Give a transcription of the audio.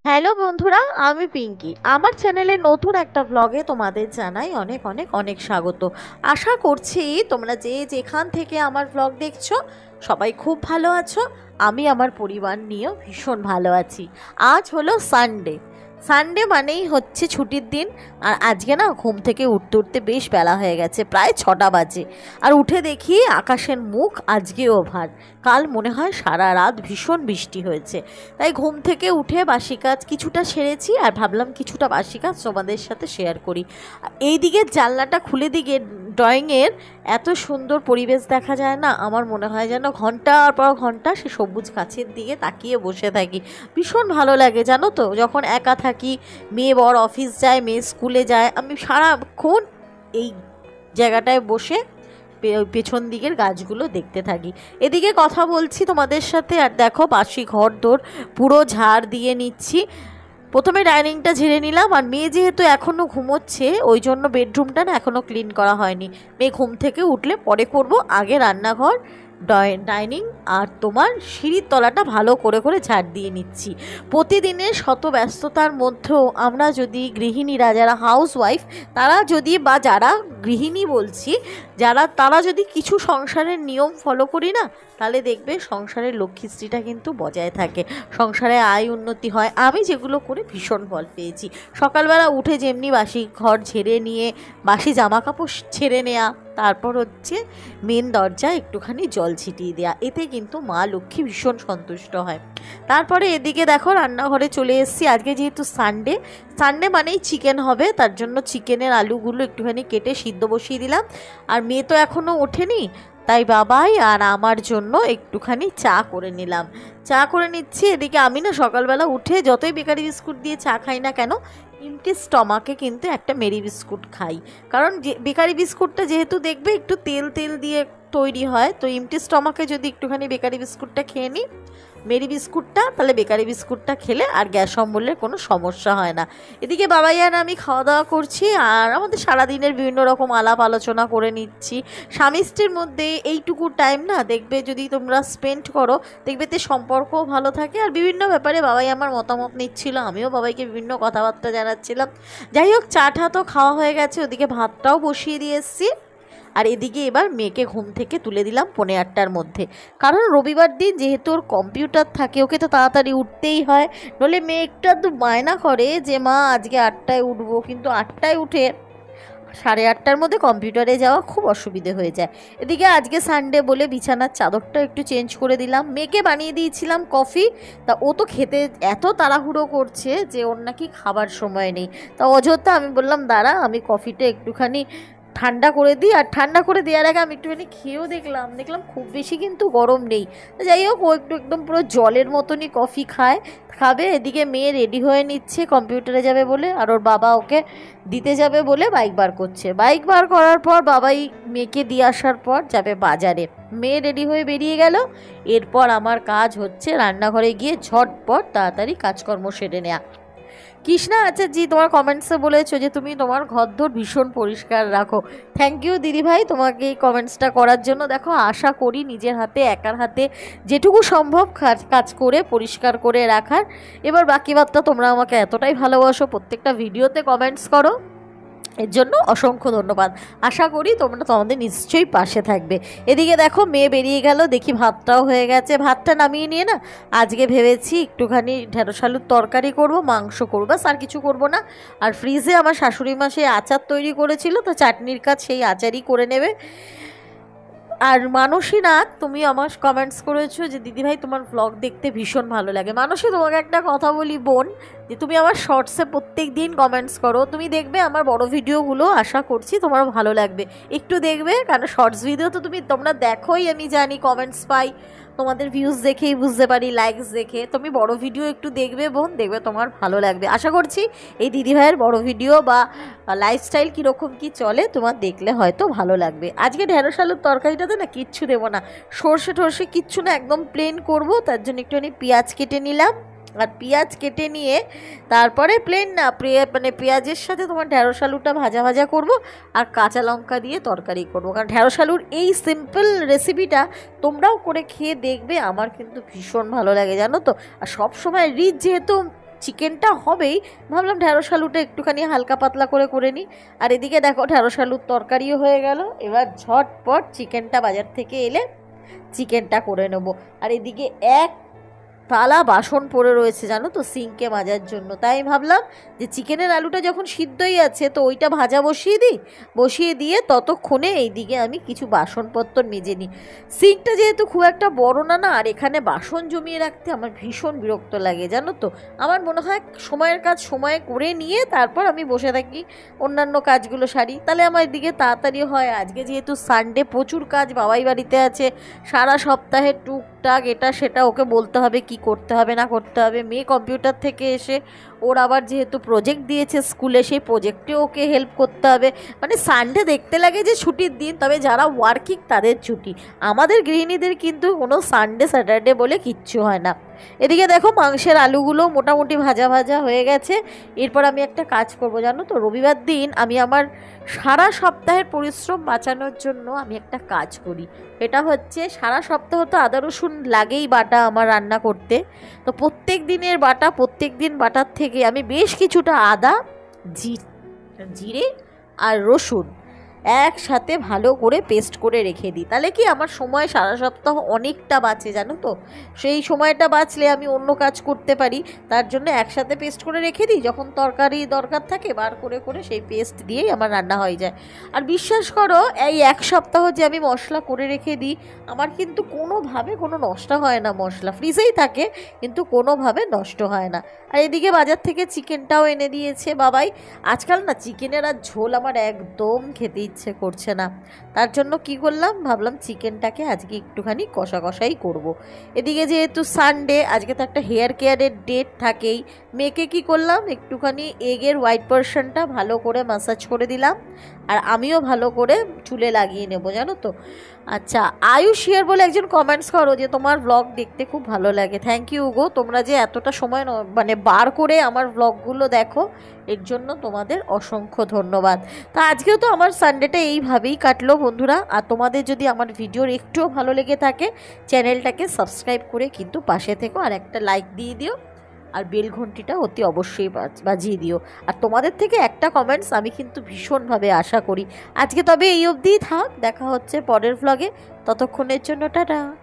Hello বন্ধুরা, আমি পিঙ্কি। আমার চ্যানেলে নতুন একটা ব্লগে তোমাদের জানাই অনেক অনেক অনেক স্বাগত। আশা করছি তোমরা যে যেখান থেকে আমার ব্লগ দেখছো সবাই খুব ভালো আছো। আমি আমার পরিবার নিয়েও ভীষণ ভালো আছি। আজ হলো সানডে। সানডে মানেই হচ্ছে ছুটির দিন। আর আজকে না ঘুম থেকে উঠতে উঠতে বেশ বেলা হয়ে গেছে, প্রায় 6টা বাজে। আর উঠে দেখি আকাশের মুখ আজকেও ভার। কাল মনে হয় সারা রাত ভীষণ বৃষ্টি হয়েছে। তাই ঘুম থেকে উঠে বাসি কাজ কিছুটা সেরেছি, আর ভাবলাম কিছুটা বাসি কাজ তোমাদের সাথে শেয়ার করি। এই দিকের জানলাটা খুলে দিকে ড্রয়িংয়ের এত সুন্দর পরিবেশ দেখা যায় না, আমার মনে হয় যেন ঘন্টার পর ঘন্টা সে সবুজ গাছের দিকে তাকিয়ে বসে থাকি। ভীষণ ভালো লাগে জানো তো, যখন একা থাকি, মেয়ে বর অফিস যায়, মেয়ে স্কুলে যায়, আমি সারাক্ষণ এই জায়গাটায় বসে পেছন দিকের গাছগুলো দেখতে থাকি। এদিকে কথা বলছি তোমাদের সাথে, আর দেখো বাসি ঘর দোর পুরো ঝাড় দিয়ে নিচ্ছি। প্রথমে ডাইনিংটা ঝেড়ে নিলাম, আর মেয়ে যেহেতু এখনও ঘুমোচ্ছে ওই জন্য বেডরুমটা না এখনও ক্লিন করা হয়নি। মেয়ে ঘুম থেকে উঠলে পরে করব। আগে রান্নাঘর, ডাইনিং আর তোমার সিঁড়ির তলাটা ভালো করে করে ঝাড় দিয়ে নিচ্ছি। প্রতিদিনের শত ব্যস্ততার মধ্যেও আমরা যদি গৃহিণীরা, যারা হাউস ওয়াইফ, তারা যদি, বা যারা গৃহিণী বলছি, তারা যদি কিছু সংসারের নিয়ম ফলো করি না, তাহলে দেখবে সংসারের লক্ষ্মীশ্রীটা কিন্তু বজায় থাকে, সংসারে আয় উন্নতি হয়। আমি যেগুলো করে ভীষণ ফল পেয়েছি। সকালবেলা উঠে যেমনি বাসি ঘর ঝেড়ে নিয়ে বাসি জামা কাপড় ছেড়ে নেওয়া, তারপর হচ্ছে মেন দরজা একটুখানি জল ছিটিয়ে দেওয়া, এতে কিন্তু মা লক্ষ্মী ভীষণ সন্তুষ্ট হয়। তারপরে এদিকে দেখো রান্নাঘরে চলে এসেছি। আজকে যেহেতু সানডে, সানডে মানেই চিকেন হবে, তার জন্য চিকেনের আলুগুলো একটুখানি কেটে সিদ্ধ বসিয়ে দিলাম। আর মেয়ে তো এখনও ওঠেনি, তাই বাবাই আর আমার জন্য একটুখানি চা করে নিলাম। চা করে নিচ্ছি। এদিকে আমি না সকালবেলা উঠে যতই বেকারি বিস্কুট দিয়ে চা খাই না কেন, এমটি স্টমাকে কিন্তু একটা মেরি বিস্কুট খাই। কারণ যে বেকারি বিস্কুটটা যেহেতু দেখবে একটু তেল তেল দিয়ে তৈরি হয়, তো এমটি স্টমাকে যদি একটুখানি বেকারি বিস্কুটটা খেয়ে নিই, মেরি বিস্কুটটা, তাহলে বেকারি বিস্কুটটা খেলে আর গ্যাস অম্বলের কোনো সমস্যা হয় না। এদিকে বাবাই আর আমি খাওয়া দাওয়া করছি, আর আমাদের সারাদিনের বিভিন্ন রকম আলাপ আলোচনা করে নিচ্ছি। স্বামী স্ত্রীর মধ্যে এইটুকু টাইম না দেখবে যদি তোমরা স্পেন্ড করো, দেখবে তে সম্পর্কও ভালো থাকে। আর বিভিন্ন ব্যাপারে বাবাই আমার মতামত নিচ্ছিল, আমিও বাবাইকে বিভিন্ন কথাবার্তা জানাচ্ছিলাম। যাই হোক, চাটা তো খাওয়া হয়ে গেছে, ওদিকে ভাতটাও বসিয়ে দিয়ে এসেছি। আর এদিকে এবার মেয়েকে ঘুম থেকে তুলে দিলাম 8:45-টার মধ্যে। কারণ রবিবার দিন যেহেতু ওর কম্পিউটার থাকে, ওকে তো তাড়াতাড়ি উঠতেই হয়। নইলে মেয়ে একটু আধটু বায়না করে যে মা আজকে 8টায় উঠবো, কিন্তু 8টায় উঠে 8:30-টার মধ্যে কম্পিউটারে যাওয়া খুব অসুবিধে হয়ে যায়। এদিকে আজকে সানডে বলে বিছানার চাদরটা একটু চেঞ্জ করে দিলাম। মেয়েকে বানিয়ে দিয়েছিলাম কফি, তা ও তো খেতে এত তাড়াহুড়ো করছে যে ওর নাকি খাবার সময় নেই। তা অযথা আমি বললাম দাঁড়া, আমি কফিটা একটুখানি ঠান্ডা করে দিই। আর ঠান্ডা করে দেওয়ার আগে আমি একটুখানি খেয়েও দেখলাম খুব বেশি কিন্তু গরম নেই। যাই হোক, ও একটু একদম পুরো জলের মতনই কফি খাবে। এদিকে মেয়ে রেডি হয়ে নিচ্ছে কম্পিউটারে যাবে বলে, আর ওর বাবা ওকে দিতে যাবে বলে বাইক বার করছে। বাইক বার করার পর বাবাই মেয়েকে দিয়ে আসার পর যাবে বাজারে। মেয়ে রেডি হয়ে বেরিয়ে গেল। এরপর আমার কাজ হচ্ছে রান্নাঘরে গিয়ে ঝটপট তাড়াতাড়ি কাজকর্ম সেরে নেওয়া। কৃষ্ণা আচার্যি তোমার কমেন্টসে বলেছো যে তুমি তোমার ঘরদোর ভীষণ পরিষ্কার রাখো। থ্যাংক ইউ দিদিভাই তোমাকে এই কমেন্টসটা করার জন্য। দেখো, আশা করি নিজের হাতে, একার হাতে যেটুকু সম্ভব কাজ করে পরিষ্কার করে রাখার। এবার বাকি বার্তা, তোমরা আমাকে এতটাই ভালোবাসো, প্রত্যেকটা ভিডিওতে কমেন্টস করো, এর জন্য অসংখ্য ধন্যবাদ। আশা করি তোমরা তোমাদের নিশ্চয়ই পাশে থাকবে। এদিকে দেখো মেয়ে বেরিয়ে গেল, দেখি ভাতটাও হয়ে গেছে। ভাতটা নামিয়ে নিয়ে না আজকে ভেবেছি একটুখানি ঢেঁড়স আলুর তরকারি করব, মাংস করবো, ব্যাস আর কিছু করব না। আর ফ্রিজে আমার শাশুড়ি মা সেই আচার তৈরি করেছিল, তো চাটনির কাজ সেই আচারই করে নেবে। আর মানসী নাথ, তুমি আমার কমেন্টস করেছো যে দিদিভাই তোমার ব্লগ দেখতে ভীষণ ভালো লাগে। মানসী, তোমাকে একটা কথা বলি বোন, যে তুমি আমার শর্টসে প্রত্যেক দিন কমেন্টস করো, তুমি দেখবে আমার বড় ভিডিওগুলো আশা করছি তোমার ভালো লাগবে। একটু দেখবে, কারণ শর্টস ভিডিও তো তোমরা দেখোই, আমি জানি, কমেন্টস পাই, তোমাদের ভিউজ দেখেই বুঝতে পারি, লাইকস দেখে। তুমি বড় ভিডিও একটু দেখবে বোন, দেখবে তোমার ভালো লাগবে। আশা করছি এই দিদিভাইয়ের বড় ভিডিও বা লাইফস্টাইল কীরকম কী চলে তোমার দেখলে হয়তো ভালো লাগবে। আজকে ঢেঁড়স আলুর তরকারিটাতে না কিচ্ছু দেবো না, সর্ষে টর্ষে কিচ্ছু না, একদম প্লেন করব। তার জন্য একটুখানি পেঁয়াজ কেটে নিলাম, আর পেঁয়াজ কেটে নিয়ে তারপরে প্লেন না পেঁয়াজের সাথে তোমার ঢেঁড়স আলুটা ভাজা ভাজা করব, আর কাঁচা লঙ্কা দিয়ে তরকারি করব। কারণ ঢেঁড়স আলুর এই সিম্পল রেসিপিটা তোমরাও করে খেয়ে দেখবে, আমার কিন্তু ভীষণ ভালো লাগে জানো তো। আর সব সময় রিচ যেহেতু চিকেনটা হবেই, ভাবলাম ঢ্যাঁড়স আলুটা একটুখানি হালকা পাতলা করে করে নিই। আর এদিকে দেখো ঢ্যাঁড়স আলুর তরকারিও হয়ে গেল। এবার ঝটপট চিকেনটা বাজার থেকে এলে চিকেনটা করে নেব। আর এদিকে এক থালা বাসন পড়ে রয়েছে জানো তো সিঙ্কে মাজার জন্য, তাই ভাবলাম যে চিকেনের আলুটা যখন সিদ্ধই আছে তো ওইটা ভাজা বসিয়ে দিই, বসিয়ে দিয়ে ততক্ষণে এইদিকে আমি কিছু বাসনপত্র মেজে নিই। সিঙ্কটা যেহেতু খুব একটা বড় না না, আর এখানে বাসন জমিয়ে রাখতে আমার ভীষণ বিরক্ত লাগে জানো তো। আমার মনে হয় সময়ের কাজ সময়ে করে নিয়ে তারপর আমি বসে থাকি অন্যান্য কাজগুলো সারি, তাহলে আমার এদিকে তাড়াতাড়ি হয়। আজকে যেহেতু সানডে প্রচুর কাজ বাবাই বাড়িতে আছে, সারা সপ্তাহে টুকটাক এটা সেটা ওকে বলতে হবে কি করতে হবে না করতে হবে। মেয়ে কম্পিউটার থেকে এসে ওর আবার যেহেতু প্রজেক্ট দিয়েছে স্কুলে, সেই প্রজেক্টে ওকে হেল্প করতে হবে। মানে সানডে দেখতে লাগে যে ছুটির দিন, তবে যারা ওয়ার্কিং তাদের ছুটি, আমাদের গৃহিণীদের কিন্তু কোনো সানডে স্যাটারডে বলে কিচ্ছু হয় না। এদিকে দেখো মাংসের আলুগুলো মোটামুটি ভাজা ভাজা হয়ে গেছে। এরপর আমি একটা কাজ করব জানো তো, রবিবার দিন আমি আমার সারা সপ্তাহের পরিশ্রম বাঁচানোর জন্য আমি একটা কাজ করি। এটা হচ্ছে সারা সপ্তাহ তো আদা রসুন লাগেই বাটা আমার রান্না করতে, তো প্রত্যেক দিনের বাটা প্রত্যেক দিন বাটার থেকে আমি বেশ কিছুটা আদা, জিরে আর রসুন একসাথে ভালো করে পেস্ট করে রেখে দিই। তাহলে কি আমার সময় সারা সপ্তাহ অনেকটা বাঁচে জানো তো। সেই সময়টা বাঁচলে আমি অন্য কাজ করতে পারি, তার জন্য একসাথে পেস্ট করে রেখে দিই। যখন তরকারি দরকার থাকে বার করে করে সেই পেস্ট দিয়েই আমার রান্না হয়ে যায়। আর বিশ্বাস করো এই এক সপ্তাহ যে আমি মশলা করে রেখে দিই, আমার কিন্তু কোনোভাবে কোনো নষ্ট হয় না। মশলা ফ্রিজেই থাকে কিন্তু কোনোভাবে নষ্ট হয় না। আর এদিকে বাজার থেকে চিকেনটাও এনে দিয়েছে বাবাই। আজকাল না চিকেনের আর ঝোল আমার একদম খেতে ইচ্ছে করছে না, তার জন্য কি করলাম ভাবলাম চিকেনটাকে আজকে একটুখানি কষা কষাই করব। এদিকে যেহেতু সানডে, আজকে তো একটা হেয়ার কেয়ারের ডেট থাকেই, মেয়েকে কি করলাম একটুখানি এগের হোয়াইট পোর্শনটা ভালো করে ম্যাসাজ করে দিলাম, আর আমিও ভালো করে চুলে লাগিয়ে নেব জানো তো। আচ্ছা, আয়ুষ শেয়ার বলে একজন কমেন্টস করো যে তোমার ব্লগ দেখতে খুব ভালো লাগে। থ্যাংক ইউ গো, তোমরা যে এতটা সময় মানে বার করে আমার ব্লগগুলো দেখো, এর জন্য তোমাদের অসংখ্য ধন্যবাদ। তা আজকেও তো আমার সানডেটা এইভাবেই কাটলো বন্ধুরা। আর তোমাদের যদি আমার ভিডিওর একটুও ভালো লেগে থাকে চ্যানেলটাকে সাবস্ক্রাইব করে কিন্তু পাশে থেকো, আর একটা লাইক দিয়ে দিও, আর বেল ঘন্টিটা অতি অবশ্যই বাজিয়ে দিও। আর তোমাদের থেকে একটা কমেন্টস আমি কিন্তু ভীষণভাবে আশা করি। আজকে তবে এই অবধিই থাক, দেখা হচ্ছে পরের ভ্লগে, ততক্ষণের জন্য টাটা।